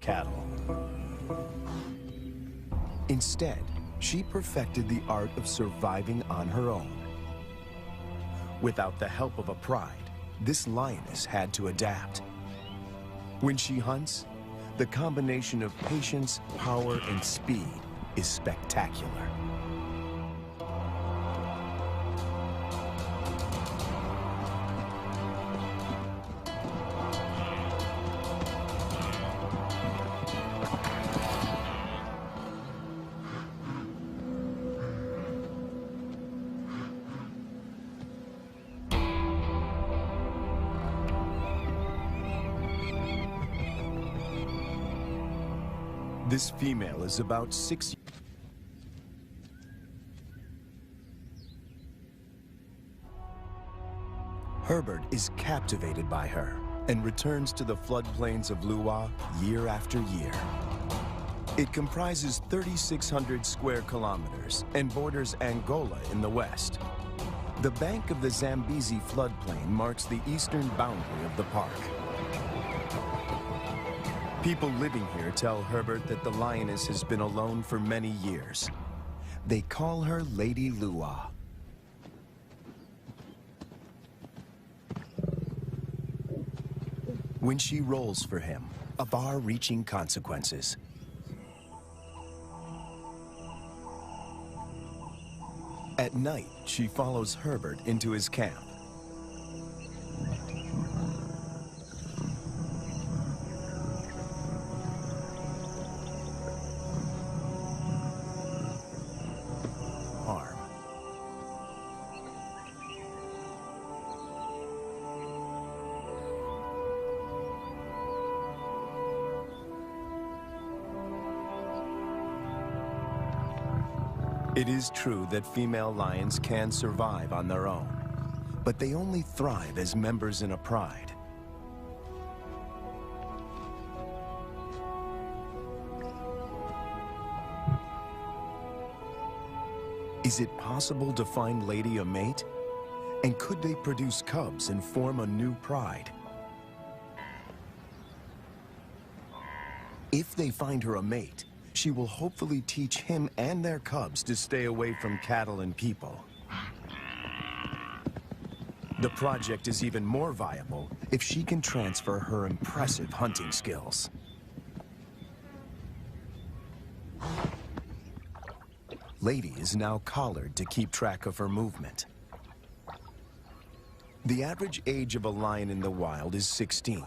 cattle. Instead, she perfected the art of surviving on her own. Without the help of a pride, this lioness had to adapt. When she hunts, the combination of patience, power, and speed is spectacular. This female is about 6 years. Herbert is captivated by her and returns to the floodplains of Luwa year after year. It comprises 3,600 square kilometers and borders Angola in the west. The bank of the Zambezi floodplain marks the eastern boundary of the park. People living here tell Herbert that the lioness has been alone for many years. They call her Lady Luwa. When she rolls for him, far-reaching consequences. At night, she follows Herbert into his camp. It is true that female lions can survive on their own, but they only thrive as members in a pride. Is it possible to find Lady a mate? And could they produce cubs and form a new pride? If they find her a mate, she will hopefully teach him and their cubs to stay away from cattle and people. The project is even more viable if she can transfer her impressive hunting skills. Lady is now collared to keep track of her movement. The average age of a lion in the wild is 16.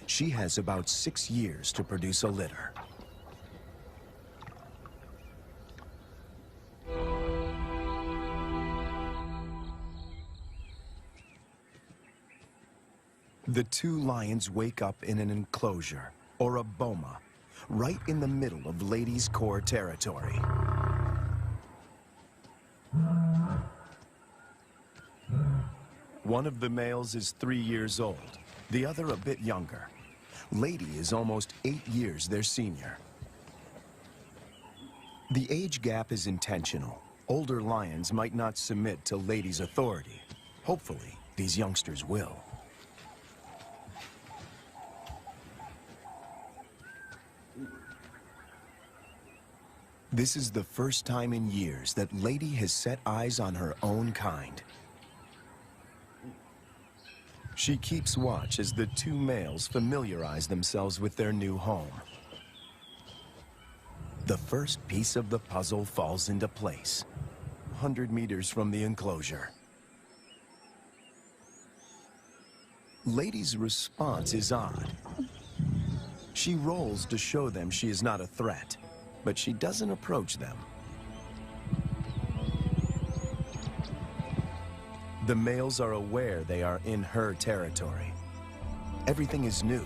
She has about 6 years to produce a litter. The two lions wake up in an enclosure, or a boma, right in the middle of Lady's core territory. One of the males is 3 years old, the other a bit younger. Lady is almost 8 years their senior. The age gap is intentional. Older lions might not submit to Lady's authority. Hopefully, these youngsters will. This is the first time in years that Lady has set eyes on her own kind. She keeps watch as the two males familiarize themselves with their new home. The first piece of the puzzle falls into place, 100 meters from the enclosure. Lady's response is odd. She rolls to show them she is not a threat, but she doesn't approach them. The males are aware they are in her territory. Everything is new.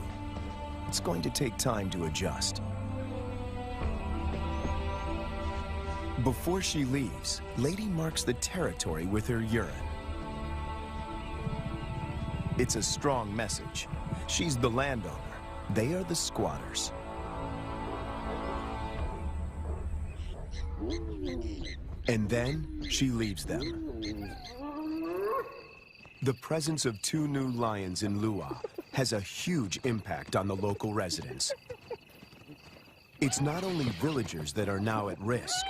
It's going to take time to adjust. Before she leaves, Lady marks the territory with her urine. It's a strong message. She's the landowner. They are the squatters. And then she leaves them. The presence of two new lions in Luwa has a huge impact on the local residents. It's not only villagers that are now at risk.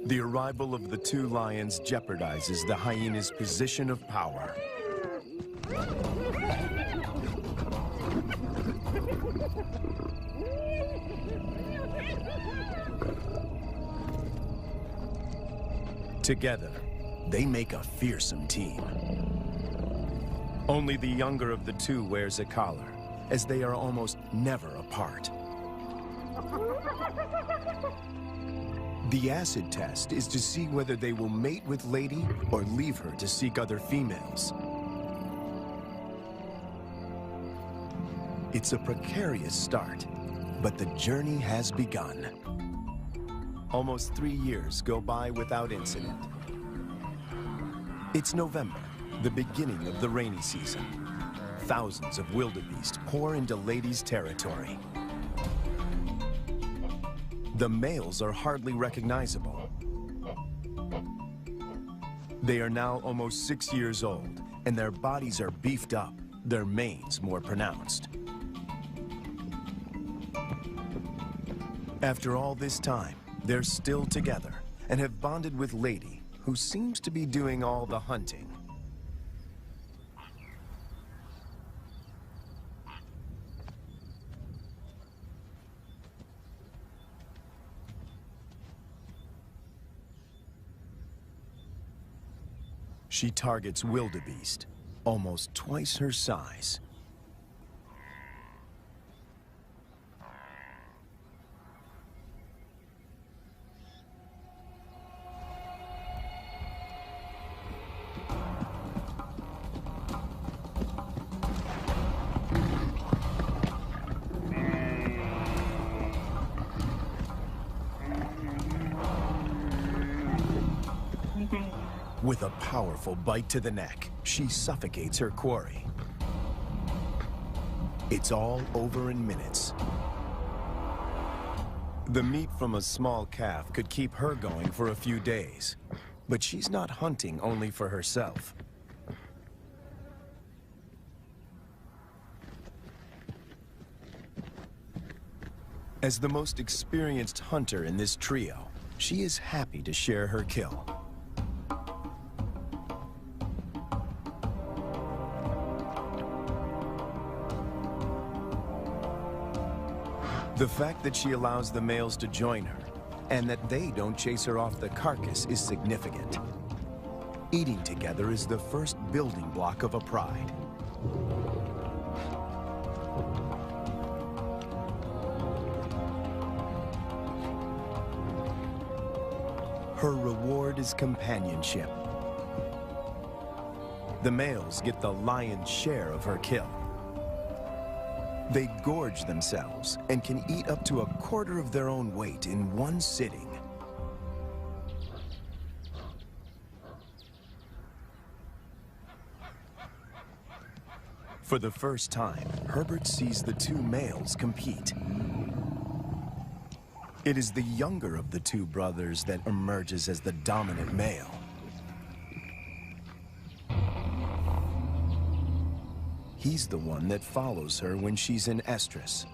The arrival of the two lions jeopardizes the hyena's position of power. Together, they make a fearsome team. Only the younger of the two wears a collar, as they are almost never apart. The acid test is to see whether they will mate with Lady or leave her to seek other females. It's a precarious start, but the journey has begun. Almost 3 years go by without incident. It's November, the beginning of the rainy season. Thousands of wildebeest pour into Lady's territory. The males are hardly recognizable. They are now almost 6 years old, and their bodies are beefed up, their manes more pronounced. After all this time, they're still together and have bonded with Lady, who seems to be doing all the hunting. She targets wildebeest, almost twice her size. With a powerful bite to the neck, she suffocates her quarry. It's all over in minutes. The meat from a small calf could keep her going for a few days, but she's not hunting only for herself. As the most experienced hunter in this trio, she is happy to share her kill. The fact that she allows the males to join her, and that they don't chase her off the carcass, is significant. Eating together is the first building block of a pride. Her reward is companionship. The males get the lion's share of her kill. They gorge themselves and can eat up to 1/4 of their own weight in one sitting. For the first time, Herbert sees the two males compete. It is the younger of the two brothers that emerges as the dominant male. He's the one that follows her when she's in estrus.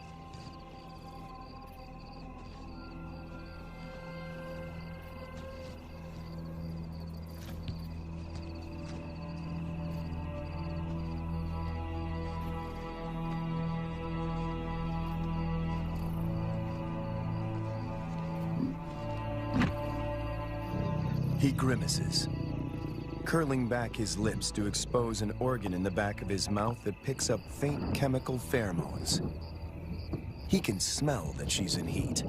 He grimaces, curling back his lips to expose an organ in the back of his mouth that picks up faint chemical pheromones. He can smell that she's in heat.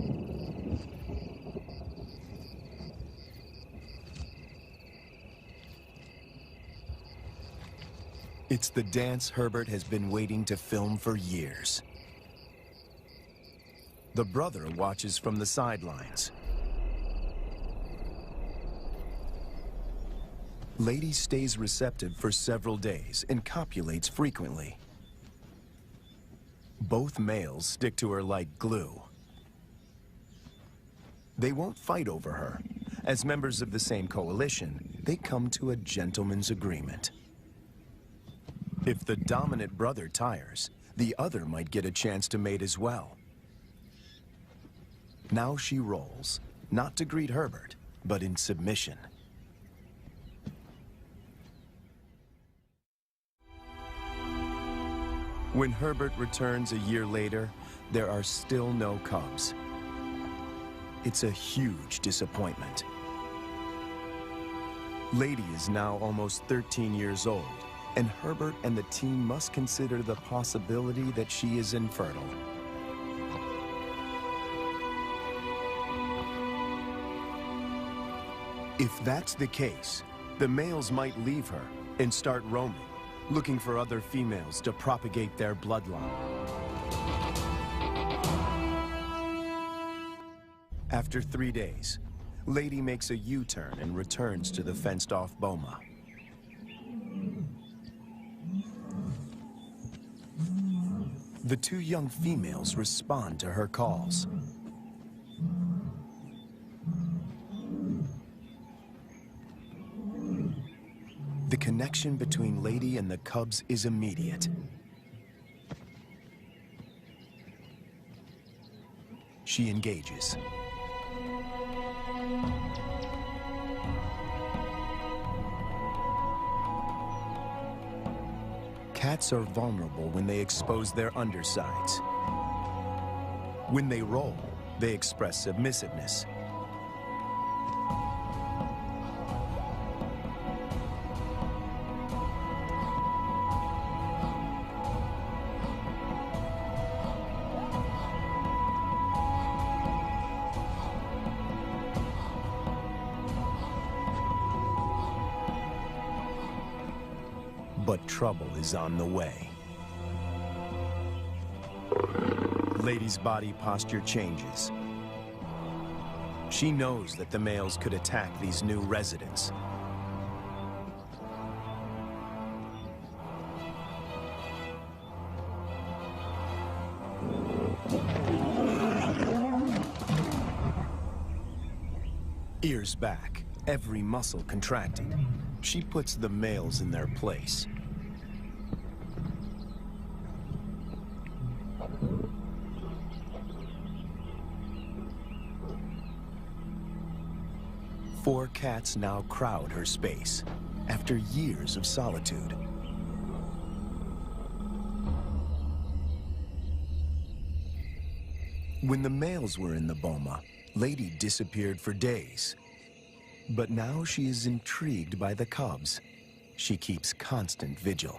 It's the dance Herbert has been waiting to film for years. The brother watches from the sidelines. Lady stays receptive for several days and copulates frequently. Both males stick to her like glue. They won't fight over her. As members of the same coalition, they come to a gentleman's agreement. If the dominant brother tires, the other might get a chance to mate as well. Now she rolls, not to greet Herbert, but in submission. When Herbert returns a year later, there are still no cubs. It's a huge disappointment. Lady is now almost 13 years old, and Herbert and the team must consider the possibility that she is infertile. If that's the case, the males might leave her and start roaming, looking for other females to propagate their bloodline. After 3 days, Lady makes a U-turn and returns to the fenced-off boma. The two young females respond to her calls. The connection between Lady and the cubs is immediate. She engages. Cats are vulnerable when they expose their undersides. When they roll, they express submissiveness. But trouble is on the way. Lady's body posture changes. She knows that the males could attack these new residents. Ears back, every muscle contracted. She puts the males in their place. Four cats now crowd her space, after years of solitude. When the males were in the boma, Lady disappeared for days. But now she is intrigued by the cubs. She keeps constant vigil.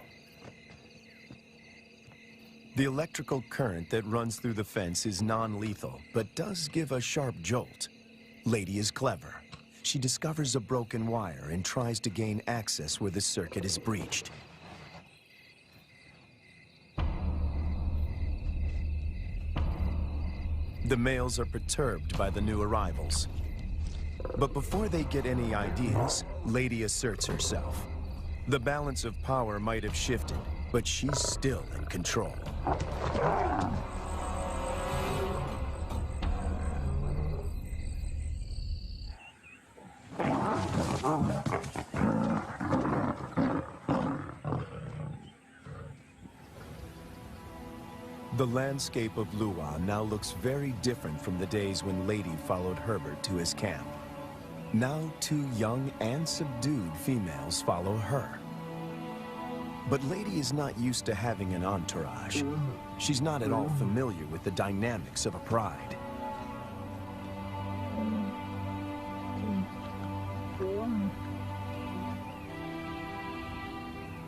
The electrical current that runs through the fence is non-lethal, but does give a sharp jolt. Lady is clever. She discovers a broken wire and tries to gain access where the circuit is breached. The males are perturbed by the new arrivals. But before they get any ideas, Lady asserts herself. The balance of power might have shifted, but she's still in control. The landscape of Lua now looks very different from the days when Lady followed Herbert to his camp. Now two young and subdued females follow her. But Lady is not used to having an entourage. She's not at all familiar with the dynamics of a pride.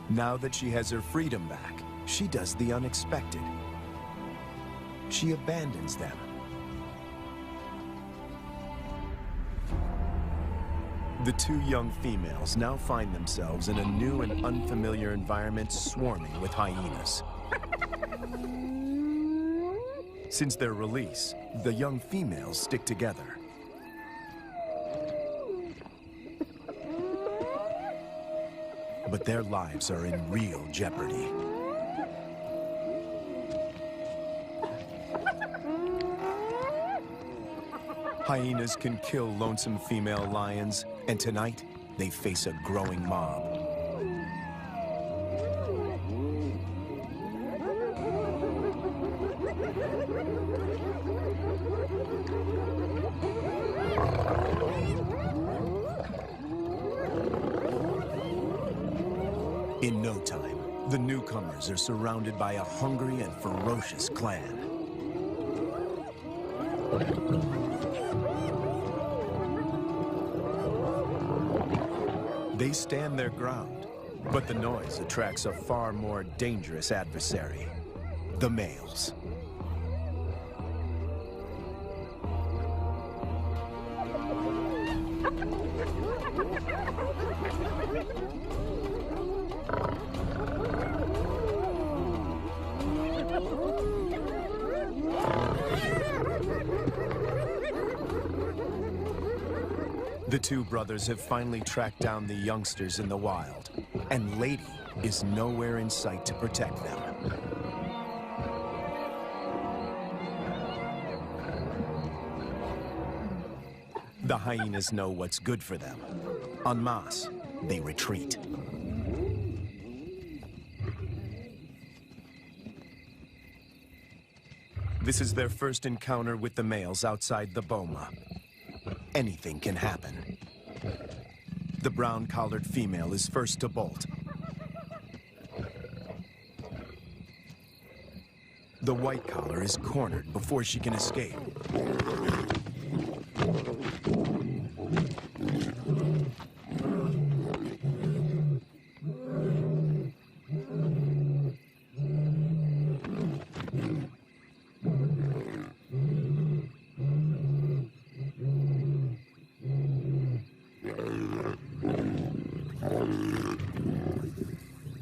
Now that she has her freedom back, she does the unexpected. She abandons them. The two young females now find themselves in a new and unfamiliar environment swarming with hyenas. Since their release, the young females stick together. But their lives are in real jeopardy. Hyenas can kill lonesome female lions, and tonight, they face a growing mob. In no time, the newcomers are surrounded by a hungry and ferocious clan. They stand their ground, but the noise attracts a far more dangerous adversary, the males. The two brothers have finally tracked down the youngsters in the wild, and Lady is nowhere in sight to protect them. The hyenas know what's good for them. En masse, they retreat. This is their first encounter with the males outside the boma. Anything can happen. The brown-collared female is first to bolt. The white collar is cornered before she can escape.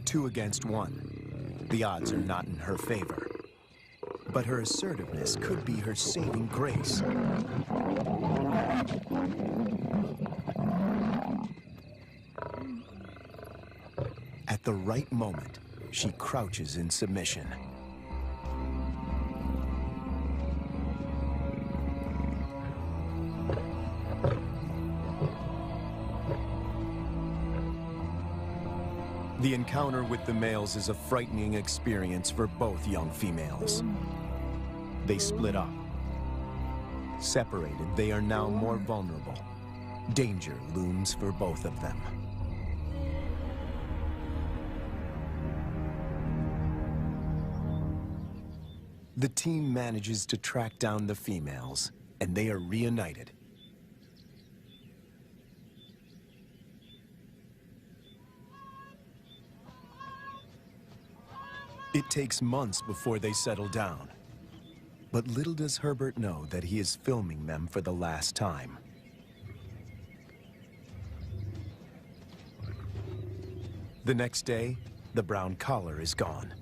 Two against one. The odds are not in her favor. But her assertiveness could be her saving grace. At the right moment, she crouches in submission. The encounter with the males is a frightening experience for both young females. They split up. Separated, they are now more vulnerable. Danger looms for both of them. The team manages to track down the females, and they are reunited. It takes months before they settle down. But little does Herbert know that he is filming them for the last time. The next day, the brown collar is gone.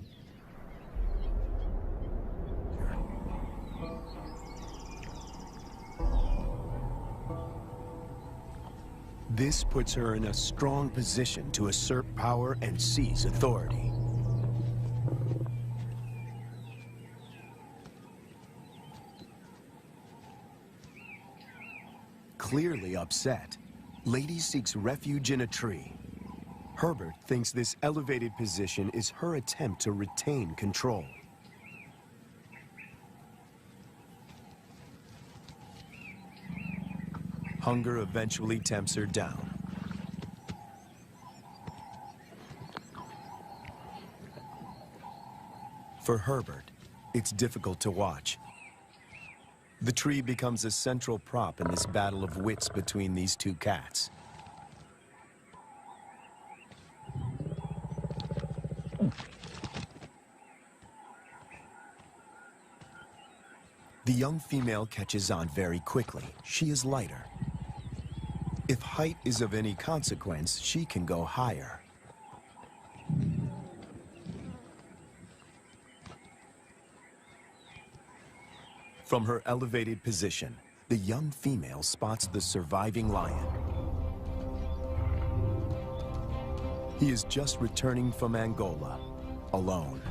This puts her in a strong position to assert power and seize authority. Clearly upset, Lady seeks refuge in a tree. Herbert thinks this elevated position is her attempt to retain control. Hunger eventually tempts her down. For Herbert, it's difficult to watch. The tree becomes a central prop in this battle of wits between these two cats. The young female catches on very quickly. She is lighter. If height is of any consequence, she can go higher. From her elevated position, the young female spots the surviving lion. He is just returning from Angola, alone.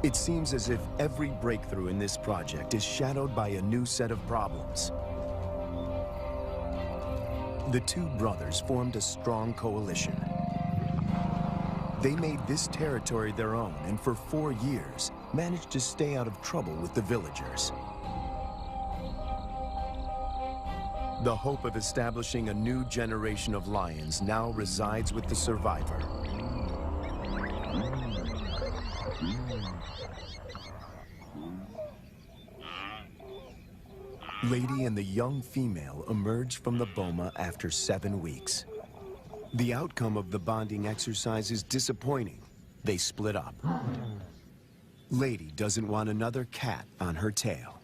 It seems as if every breakthrough in this project is shadowed by a new set of problems. The two brothers formed a strong coalition. They made this territory their own, and for 4 years, managed to stay out of trouble with the villagers. The hope of establishing a new generation of lions now resides with the survivor. Lady and the young female emerge from the boma after 7 weeks. The outcome of the bonding exercise is disappointing. They split up. Lady doesn't want another cat on her tail.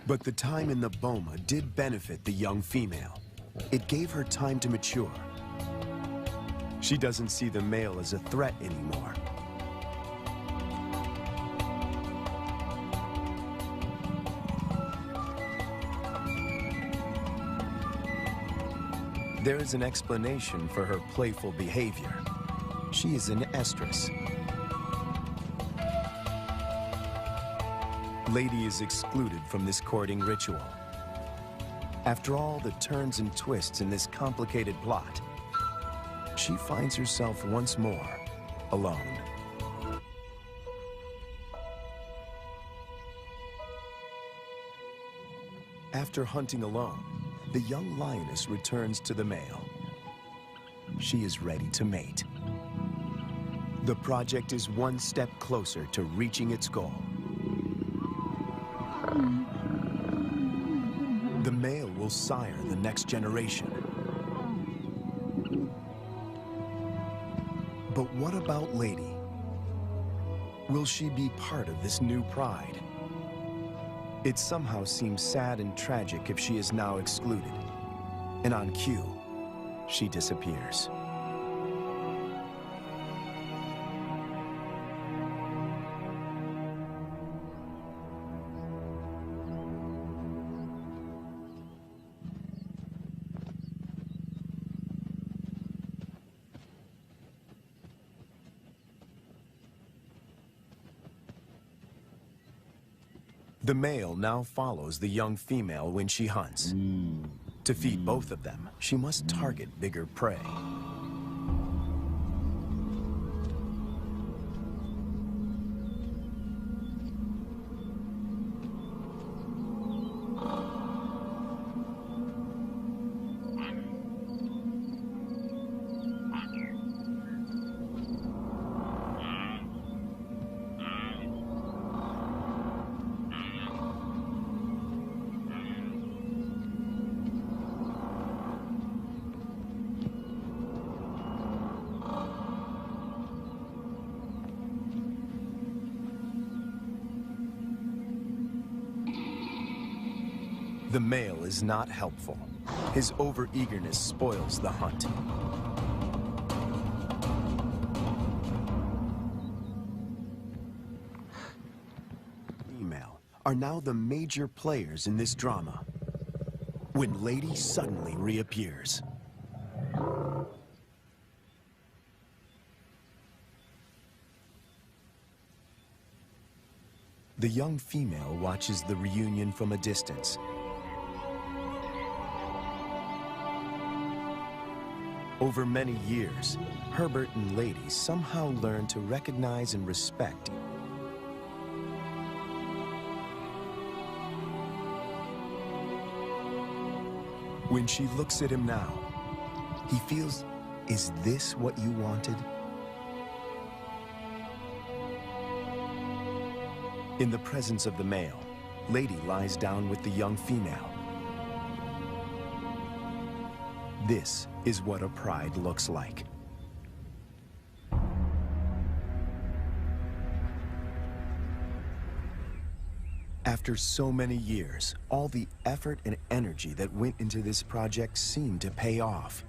But the time in the boma did benefit the young female. It gave her time to mature. She doesn't see the male as a threat anymore. There is an explanation for her playful behavior. She is an estrus. Lady is excluded from this courting ritual. After all the turns and twists in this complicated plot, she finds herself once more alone. After hunting alone, the young lioness returns to the male. She is ready to mate. The project is one step closer to reaching its goal. The male will sire the next generation. But what about Lady? Will she be part of this new pride? It somehow seems sad and tragic if she is now excluded. And on cue, she disappears. The male now follows the young female when she hunts. To feed both of them, she must target bigger prey. The male is not helpful. His overeagerness spoils the hunt. Female are now the major players in this drama, when Lady suddenly reappears. The young female watches the reunion from a distance. Over many years, Herbert and Lady somehow learned to recognize and respect. When she looks at him now, he feels, is this what you wanted? In the presence of the male, Lady lies down with the young female. This is what a pride looks like. After so many years, all the effort and energy that went into this project seemed to pay off.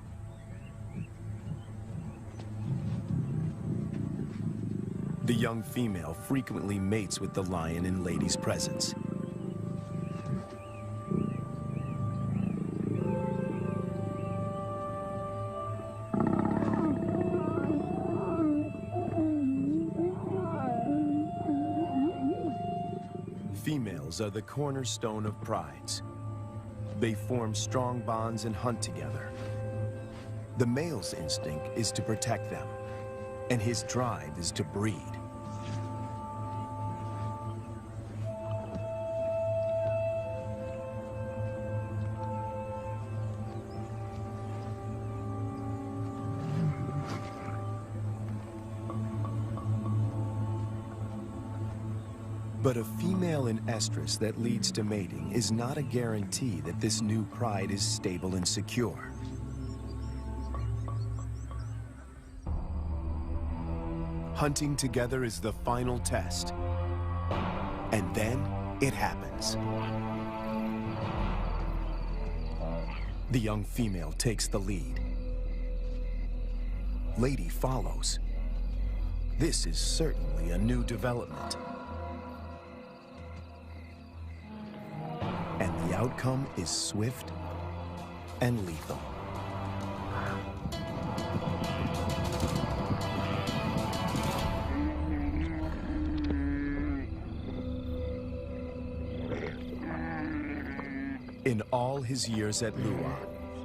The young female frequently mates with the lion in Lady's presence. Females are the cornerstone of prides. They form strong bonds and hunt together. The male's instinct is to protect them, and his drive is to breed. But a female in estrus that leads to mating is not a guarantee that this new pride is stable and secure. Hunting together is the final test. And then it happens. The young female takes the lead. Lady follows. This is certainly a new development. And the outcome is swift and lethal. In all his years at Lua,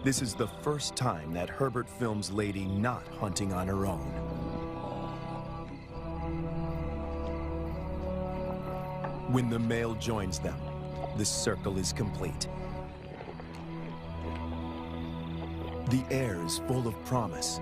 this is the first time that Herbert films Lady not hunting on her own. When the male joins them, the circle is complete. The air is full of promise.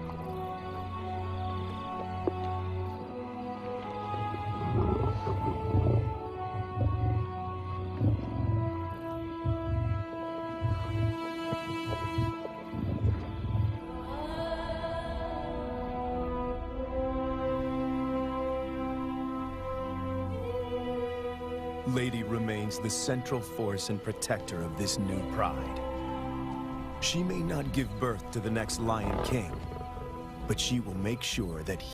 Lady remains the central force and protector of this new pride. She may not give birth to the next Lion King, but she will make sure that